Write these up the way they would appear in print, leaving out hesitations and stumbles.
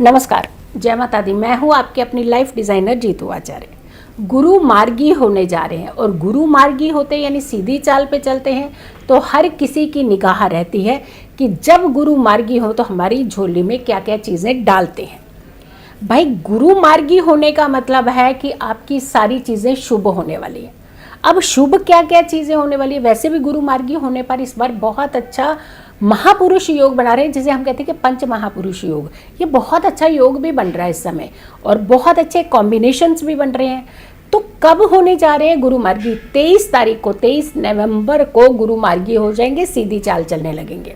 नमस्कार, जय माता दी। मैं हूँ आपके अपनी लाइफ डिज़ाइनर जीतू आचार्य। गुरु मार्गी होने जा रहे हैं और गुरु मार्गी होते यानी सीधी चाल पे चलते हैं तो हर किसी की निगाह रहती है कि जब गुरु मार्गी हो तो हमारी झोली में क्या क्या चीज़ें डालते हैं। भाई, गुरु मार्गी होने का मतलब है कि आपकी सारी चीज़ें शुभ होने वाली है। अब शुभ क्या क्या चीज़ें होने वाली है, वैसे भी गुरु मार्गी होने पर इस बार बहुत अच्छा महापुरुष योग बना रहे हैं, जिसे हम कहते हैं कि पंच महापुरुष योग। ये बहुत अच्छा योग भी बन रहा है इस समय और बहुत अच्छे कॉम्बिनेशंस भी बन रहे हैं। तो कब होने जा रहे हैं गुरु मार्गी? 23 तारीख को, 23 नवंबर को गुरु मार्गी हो जाएंगे, सीधी चाल चलने लगेंगे।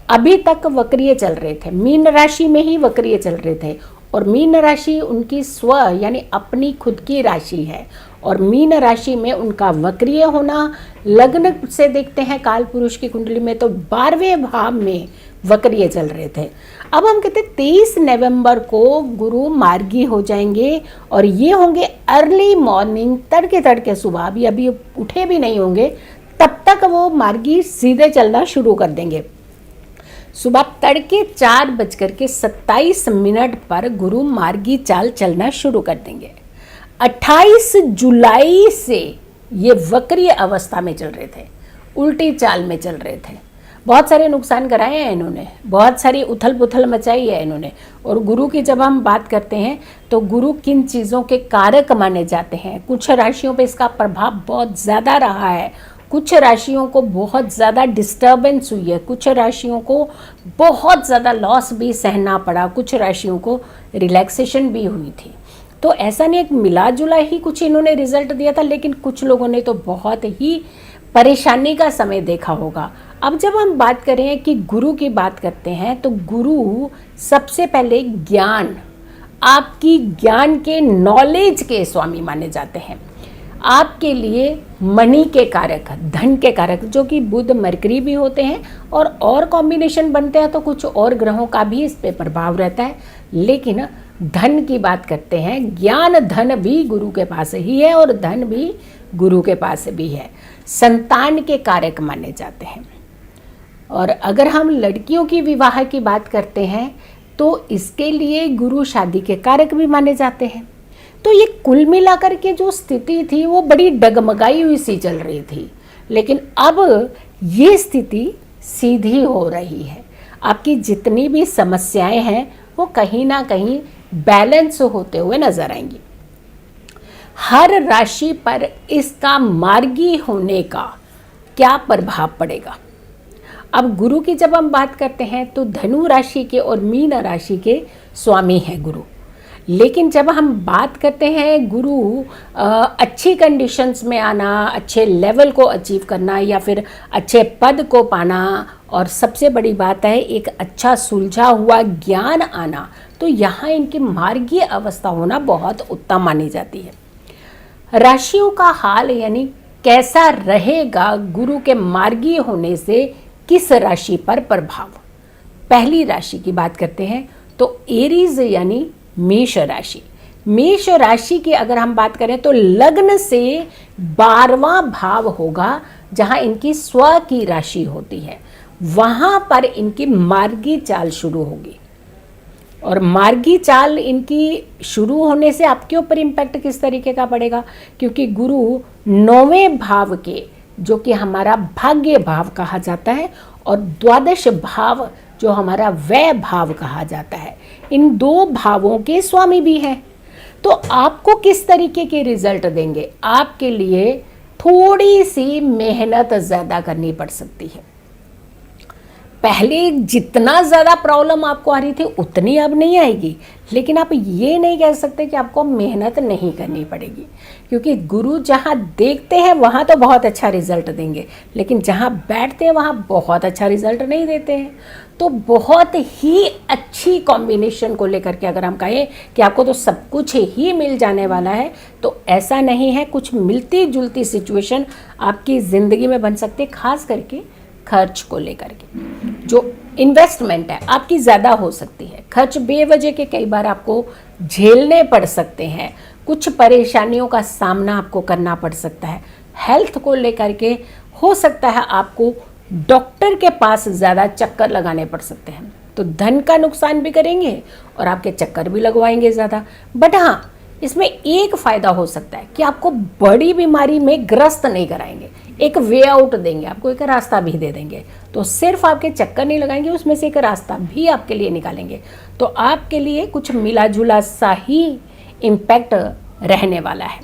अभी तक वक्रीय चल रहे थे, मीन राशि में ही वक्रीय चल रहे थे और मीन राशि उनकी स्व यानी अपनी खुद की राशि है और मीन राशि में उनका वक्रीय होना, लग्न से देखते हैं काल पुरुष की कुंडली में तो 12वें भाव में वक्रीय चल रहे थे। अब हम कहते हैं 23 नवंबर को गुरु मार्गी हो जाएंगे और ये होंगे अर्ली मॉर्निंग, तड़के तड़के सुबह, अभी उठे भी नहीं होंगे तब तक वो मार्गी सीधे चलना शुरू कर देंगे। सुबह तड़के 4:27 पर गुरु मार्गी चाल चलना शुरू कर देंगे। 28 जुलाई से ये वक्रीय अवस्था में चल रहे थे, उल्टी चाल में चल रहे थे। बहुत सारे नुकसान कराए हैं इन्होंने, बहुत सारी उथल पुथल मचाई है इन्होंने। और गुरु की जब हम बात करते हैं तो गुरु किन चीज़ों के कारक माने जाते हैं, कुछ राशियों पे इसका प्रभाव बहुत ज़्यादा रहा है, कुछ राशियों को बहुत ज़्यादा डिस्टर्बेंस हुई है, कुछ राशियों को बहुत ज़्यादा लॉस भी सहना पड़ा, कुछ राशियों को रिलैक्सेशन भी हुई थी। तो ऐसा नहीं एक मिला जुला ही कुछ इन्होंने रिजल्ट दिया था, लेकिन कुछ लोगों ने तो बहुत ही परेशानी का समय देखा होगा। अब जब हम बात करें कि गुरु की बात करते हैं तो गुरु सबसे पहले ज्ञान, आपकी ज्ञान के नॉलेज के स्वामी माने जाते हैं। आपके लिए मनी के कारक, धन के कारक, जो कि बुध मरकरी भी होते हैं और कॉम्बिनेशन बनते हैं तो कुछ और ग्रहों का भी इस पे प्रभाव रहता है। लेकिन धन की बात करते हैं, ज्ञान धन भी गुरु के पास ही है और धन भी गुरु के पास भी है। संतान के कारक माने जाते हैं। और अगर हम लड़कियों की विवाह की बात करते हैं तो इसके लिए गुरु शादी के कारक भी माने जाते हैं। तो ये कुल मिलाकर के जो स्थिति थी वो बड़ी डगमगाई हुई सी चल रही थी, लेकिन अब ये स्थिति सीधी हो रही है। आपकी जितनी भी समस्याएं हैं वो कहीं ना कहीं बैलेंस होते हुए नजर आएंगी। हर राशि पर इसका मार्गी होने का क्या प्रभाव पड़ेगा? अब गुरु की जब हम बात करते हैं तो धनु राशि के और मीन राशि के स्वामी है गुरु। लेकिन जब हम बात करते हैं गुरु अच्छी कंडीशंस में आना, अच्छे लेवल को अचीव करना या फिर अच्छे पद को पाना, और सबसे बड़ी बात है एक अच्छा सुलझा हुआ ज्ञान आना, तो यहाँ इनकी मार्गीय अवस्था होना बहुत उत्तम मानी जाती है। राशियों का हाल यानी कैसा रहेगा गुरु के मार्गीय होने से, किस राशि पर प्रभाव? पहली राशि की बात करते हैं तो एरीज यानी मेष राशि। मेष राशि की अगर हम बात करें तो लग्न से 12वां भाव होगा, जहां इनकी स्व की राशि होती है, वहां पर इनकी मार्गी चाल शुरू होगी। और मार्गी चाल इनकी शुरू होने से आपके ऊपर इम्पैक्ट किस तरीके का पड़ेगा? क्योंकि गुरु 9वें भाव के, जो कि हमारा भाग्य भाव कहा जाता है, और द्वादश भाव जो हमारा व्यय भाव कहा जाता है, इन दो भावों के स्वामी भी हैं। तो आपको किस तरीके के रिजल्ट देंगे? आपके लिए थोड़ी सी मेहनत ज़्यादा करनी पड़ सकती है। पहले जितना ज़्यादा प्रॉब्लम आपको आ रही थी उतनी अब नहीं आएगी, लेकिन आप ये नहीं कह सकते कि आपको मेहनत नहीं करनी पड़ेगी, क्योंकि गुरु जहाँ देखते हैं वहाँ तो बहुत अच्छा रिजल्ट देंगे, लेकिन जहाँ बैठते हैं वहाँ बहुत अच्छा रिजल्ट नहीं देते हैं। तो बहुत ही अच्छी कॉम्बिनेशन को लेकर के अगर हम कहें कि आपको तो सब कुछ ही मिल जाने वाला है, तो ऐसा नहीं है। कुछ मिलती जुलती सिचुएशन आपकी ज़िंदगी में बन सकती है, खास करके खर्च को लेकर के। जो इन्वेस्टमेंट है आपकी ज़्यादा हो सकती है, खर्च बेवजह के कई बार आपको झेलने पड़ सकते हैं, कुछ परेशानियों का सामना आपको करना पड़ सकता है। हेल्थ को लेकर के हो सकता है आपको डॉक्टर के पास ज़्यादा चक्कर लगाने पड़ सकते हैं। तो धन का नुकसान भी करेंगे और आपके चक्कर भी लगवाएंगे ज़्यादा। बट हाँ, इसमें एक फ़ायदा हो सकता है कि आपको बड़ी बीमारी में ग्रस्त नहीं कराएंगे, एक वे आउट देंगे, आपको एक रास्ता भी दे देंगे। तो सिर्फ आपके चक्कर नहीं लगाएंगे, उसमें से एक रास्ता भी आपके लिए निकालेंगे। तो आपके लिए कुछ मिला जुला सा ही इम्पैक्ट रहने वाला है।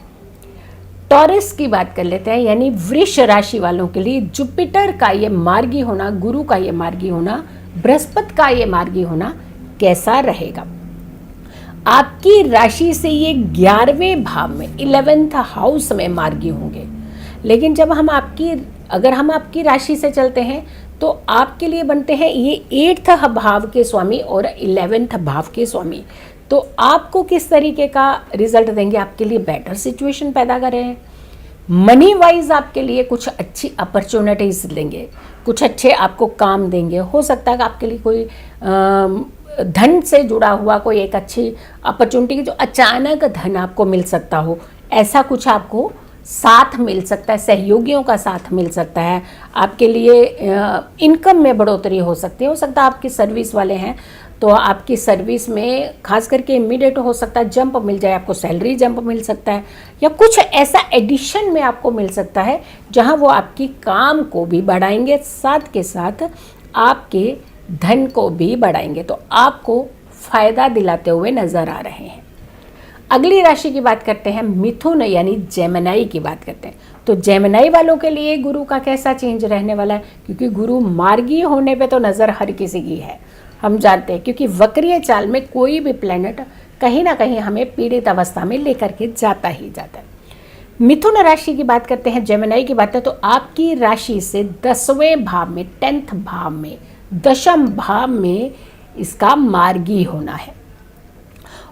टॉरस की बात कर लेते हैं, यानी वृष राशि वालों के लिए जुपिटर का ये मार्गी होना, गुरु का ये मार्गी होना, बृहस्पति का ये मार्गी होना कैसा रहेगा। आपकी राशि से ये 11वें भाव में 11th हाउस में मार्गी होंगे। लेकिन जब हम अगर हम आपकी राशि से चलते हैं तो आपके लिए बनते हैं ये 8th भाव के स्वामी और 11th भाव के स्वामी। तो आपको किस तरीके का रिजल्ट देंगे, आपके लिए बेटर सिचुएशन पैदा कर रहे हैं। मनी वाइज आपके लिए कुछ अच्छी अपॉर्चुनिटीज देंगे, कुछ अच्छे आपको काम देंगे। हो सकता है कि आपके लिए कोई धन से जुड़ा हुआ कोई एक अच्छी अपॉर्चुनिटी, जो अचानक धन आपको मिल सकता हो, ऐसा कुछ आपको साथ मिल सकता है, सहयोगियों का साथ मिल सकता है। आपके लिए इनकम में बढ़ोतरी हो सकती है। हो सकता है आपकी सर्विस वाले हैं तो आपकी सर्विस में खास करके इमीडिएट हो सकता है जंप मिल जाए, आपको सैलरी जंप मिल सकता है, या कुछ ऐसा एडिशन में आपको मिल सकता है जहां वो आपकी काम को भी बढ़ाएंगे, साथ के साथ आपके धन को भी बढ़ाएंगे। तो आपको फ़ायदा दिलाते हुए नज़र आ रहे हैं। अगली राशि की बात करते हैं, मिथुन यानी जेमिनी की बात करते हैं। तो जेमिनी वालों के लिए गुरु का कैसा चेंज रहने वाला है, क्योंकि गुरु मार्गी होने पे तो नज़र हर किसी की है, हम जानते हैं, क्योंकि वक्रीय चाल में कोई भी प्लैनेट कहीं ना कहीं हमें पीड़ित अवस्था में लेकर के जाता ही जाता है। मिथुन राशि की बात करते हैं, जेमिनी की बात है, तो आपकी राशि से 10वें भाव में, 10th भाव में, दशम भाव में इसका मार्गी होना है।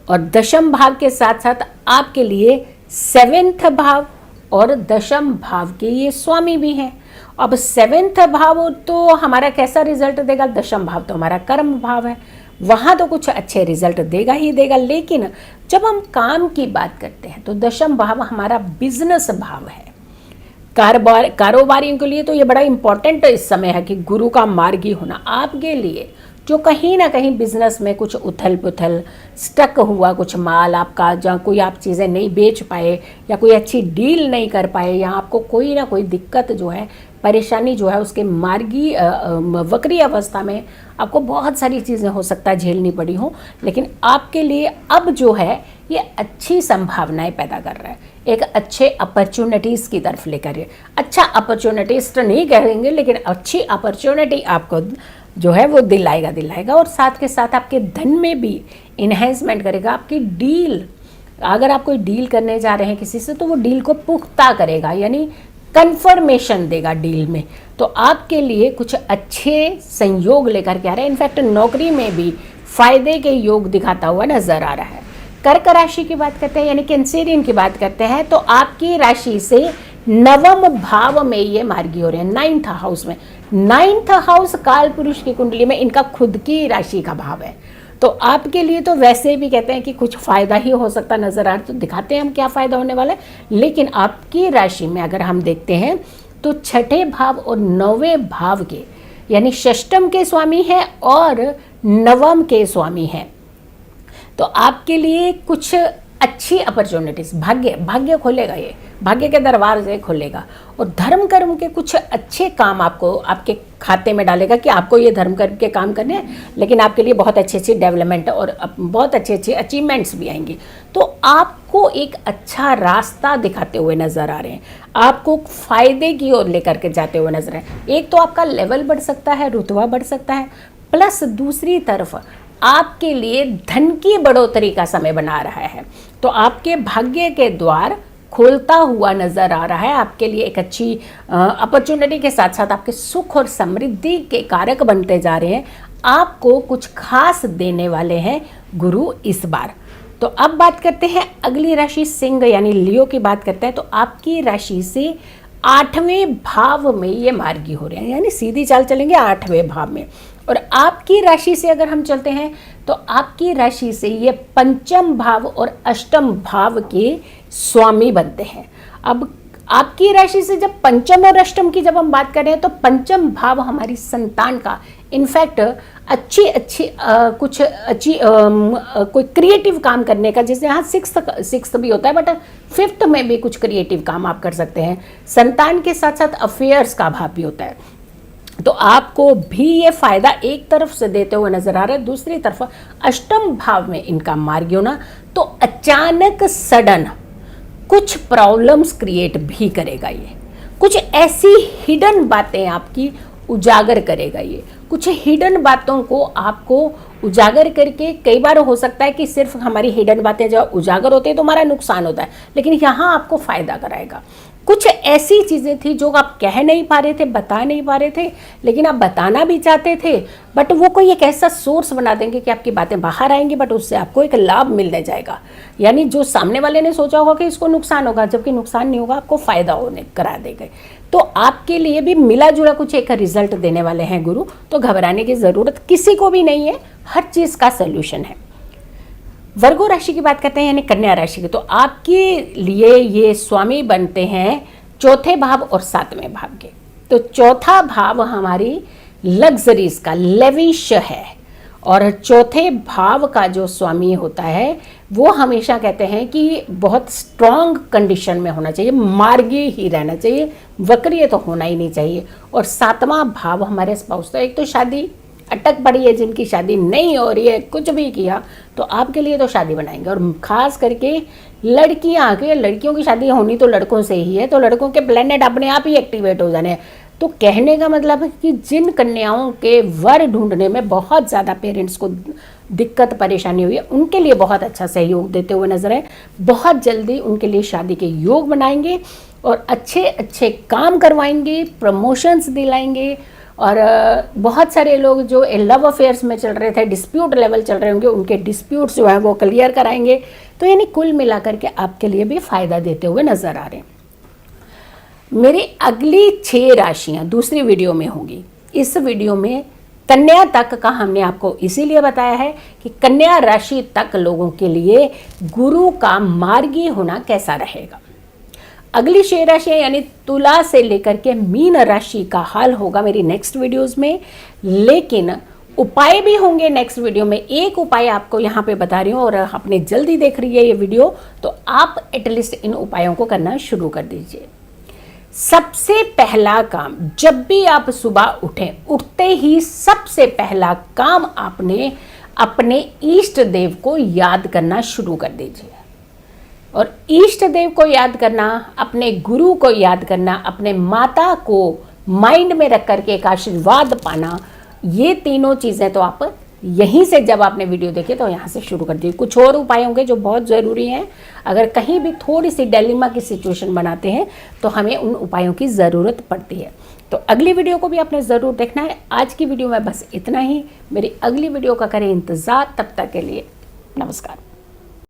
और दशम भाव के साथ साथ आपके लिए 7th भाव और दशम भाव के ये स्वामी भी हैं। अब 7th भाव तो हमारा कैसा रिजल्ट देगा, दशम भाव तो हमारा कर्म भाव है, वहाँ तो कुछ अच्छे रिजल्ट देगा ही देगा। लेकिन जब हम काम की बात करते हैं तो दशम भाव हमारा बिजनेस भाव है, कारोबारियों के लिए तो ये बड़ा इंपॉर्टेंट इस समय है कि गुरु का मार्गी होना आपके लिए, जो कहीं ना कहीं बिजनेस में कुछ उथल पुथल, स्टक हुआ कुछ माल आपका, जहाँ कोई आप चीज़ें नहीं बेच पाए या कोई अच्छी डील नहीं कर पाए, या आपको कोई ना कोई दिक्कत जो है, परेशानी जो है, उसके मार्गी वक्री अवस्था में आपको बहुत सारी चीज़ें हो सकता है झेलनी पड़ी हो। लेकिन आपके लिए अब जो है ये अच्छी संभावनाएं पैदा कर रहा है, एक अच्छे अपॉर्चुनिटीज़ की तरफ लेकर। अच्छा अपॉर्चुनिटीज नहीं कहेंगे, लेकिन अच्छी अपॉर्चुनिटी आपको जो है वो दिलाएगा। और साथ के साथ आपके धन में भी इन्हेंसमेंट करेगा। आपकी डील, अगर आप कोई डील करने जा रहे हैं किसी से, तो वो डील को पुख्ता करेगा, यानी कंफर्मेशन देगा डील में। तो आपके लिए कुछ अच्छे संयोग लेकर के आ रहे हैं। इनफैक्ट नौकरी में भी फायदे के योग दिखाता हुआ नजर आ रहा है। कर्क राशि की बात करते हैं, यानी कैंसेरियन की बात करते हैं, तो आपकी राशि से 9वें भाव में ये मार्गी हो रहे हैं, 9th हाउस में। 9th हाउस काल पुरुष की कुंडली में इनका खुद की राशि का भाव है। तो आपके लिए तो वैसे भी कहते हैं कि कुछ फायदा ही हो सकता नजर आ रहा है, तो दिखाते हैं हम क्या फायदा होने वाला है। लेकिन आपकी राशि में अगर हम देखते हैं तो 6ठे भाव और 9वें भाव के, यानी षष्टम के स्वामी हैं और नवम के स्वामी हैं। तो आपके लिए कुछ अच्छी अपॉर्चुनिटीज, भाग्य खोलेगा, ये भाग्य के दरबार से खोलेगा। और धर्म कर्म के कुछ अच्छे काम आपको आपके खाते में डालेगा कि आपको ये धर्म कर्म के काम करने हैं, लेकिन आपके लिए बहुत अच्छी डेवलपमेंट और बहुत अच्छी अचीवमेंट्स भी आएंगी। तो आपको एक अच्छा रास्ता दिखाते हुए नजर आ रहे हैं, आपको फायदे की ओर लेकर के जाते हुए नजर आ रहे हैं। एक तो आपका लेवल बढ़ सकता है, रुतबा बढ़ सकता है, प्लस दूसरी तरफ आपके लिए धन की बढ़ोतरी का समय बना रहा है। तो आपके भाग्य के द्वार खोलता हुआ नजर आ रहा है। आपके लिए एक अच्छी अपॉर्चुनिटी के साथ साथ आपके सुख और समृद्धि के कारक बनते जा रहे हैं। आपको कुछ खास देने वाले हैं गुरु इस बार। तो अब बात करते हैं अगली राशि, सिंह यानी लियो की बात करते हैं। तो आपकी राशि से 8वें भाव में ये मार्गी हो रहे हैं, यानी सीधी चाल चलेंगे 8वें भाव में। और आपकी राशि से अगर हम चलते हैं तो आपकी राशि से ये 5म भाव और 8म भाव के स्वामी बनते हैं। अब आपकी राशि से जब 5म और 8म की जब हम बात करें तो 5म भाव हमारी संतान का, इनफैक्ट कोई क्रिएटिव काम करने का, जैसे यहाँ सिक्स्थ भी होता है, बट फिफ्थ में भी कुछ क्रिएटिव काम आप कर सकते हैं। संतान के साथ साथ अफेयर्स का भाव भी होता है, तो आपको भी ये फायदा एक तरफ से देते हुए नजर आ रहा है। दूसरी तरफ अष्टम भाव में इनका मार्गी होना, तो अचानक सडन कुछ प्रॉब्लम्स क्रिएट भी करेगा। ये कुछ ऐसी हिडन बातें आपकी उजागर करेगा। ये कुछ हिडन बातों को आपको उजागर करके, कई बार हो सकता है कि सिर्फ हमारी हिडन बातें जब उजागर होती है तो हमारा नुकसान होता है, लेकिन यहाँ आपको फायदा कराएगा। कुछ ऐसी चीज़ें थी जो आप कह नहीं पा रहे थे, बता नहीं पा रहे थे, लेकिन आप बताना भी चाहते थे, बट वो कोई एक ऐसा सोर्स बना देंगे कि आपकी बातें बाहर आएंगी, बट उससे आपको एक लाभ मिलने जाएगा। यानी जो सामने वाले ने सोचा होगा कि इसको नुकसान होगा, जबकि नुकसान नहीं होगा, आपको फ़ायदा होने करा देंगे। तो आपके लिए भी मिला जुला कुछ एक रिजल्ट देने वाले हैं गुरु, तो घबराने की ज़रूरत किसी को भी नहीं है, हर चीज़ का सोल्यूशन है। वर्गो राशि की बात करते हैं, यानी कन्या राशि की, तो आपके लिए ये स्वामी बनते हैं चौथे भाव और सातवें भाव के। तो चौथा भाव हमारी लग्जरीज का, लेविश है, और चौथे भाव का जो स्वामी होता है वो हमेशा कहते हैं कि बहुत स्ट्रॉन्ग कंडीशन में होना चाहिए, मार्गी ही रहना चाहिए, वक्रीय तो होना ही नहीं चाहिए। और सातवां भाव हमारे स्पाउस, तो एक तो शादी अटक पड़ी है, जिनकी शादी नहीं हो रही है, कुछ भी किया तो आपके लिए तो शादी बनाएंगे। और खास करके लड़कियां, के लड़कियों की शादी होनी तो लड़कों से ही है, तो लड़कों के प्लेनेट अपने आप ही एक्टिवेट हो जाने हैं। तो कहने का मतलब है कि जिन कन्याओं के वर ढूंढने में बहुत ज़्यादा पेरेंट्स को दिक्कत परेशानी हुई है, उनके लिए बहुत अच्छा सहयोग देते हुए नजर है। बहुत जल्दी उनके लिए शादी के योग बनाएंगे और अच्छे अच्छे काम करवाएंगे, प्रमोशंस दिलाएंगे। और बहुत सारे लोग जो लव अफेयर्स में चल रहे थे, डिस्प्यूट लेवल चल रहे होंगे, उनके डिस्प्यूट्स जो है वो क्लियर कराएंगे। तो यानी कुल मिलाकर के आपके लिए भी फायदा देते हुए नजर आ रहे हैं। मेरी अगली 6 राशियां दूसरी वीडियो में होंगी। इस वीडियो में कन्या तक का हमने आपको इसीलिए बताया है कि कन्या राशि तक लोगों के लिए गुरु का मार्गी होना कैसा रहेगा। अगली 6 राशियां यानी तुला से लेकर के मीन राशि का हाल होगा मेरी नेक्स्ट वीडियोस में, लेकिन उपाय भी होंगे नेक्स्ट वीडियो में। एक उपाय आपको यहाँ पे बता रही हूँ, और आपने जल्दी देख रही है ये वीडियो, तो आप एटलीस्ट इन उपायों को करना शुरू कर दीजिए। सबसे पहला काम, जब भी आप सुबह उठें, उठते ही सबसे पहला काम आपने अपने इष्ट देव को याद करना शुरू कर दीजिए। और इष्ट देव को याद करना, अपने गुरु को याद करना, अपने माता को माइंड में रख करके एक आशीर्वाद पाना, ये तीनों चीज़ें तो आप यहीं से, जब आपने वीडियो देखे तो यहाँ से शुरू कर दीजिए। कुछ और उपाय होंगे जो बहुत ज़रूरी हैं। अगर कहीं भी थोड़ी सी डिलेमा की सिचुएशन बनाते हैं तो हमें उन उपायों की ज़रूरत पड़ती है। तो अगली वीडियो को भी आपने ज़रूर देखना है। आज की वीडियो में बस इतना ही। मेरी अगली वीडियो का करें इंतज़ार। तब तक के लिए नमस्कार।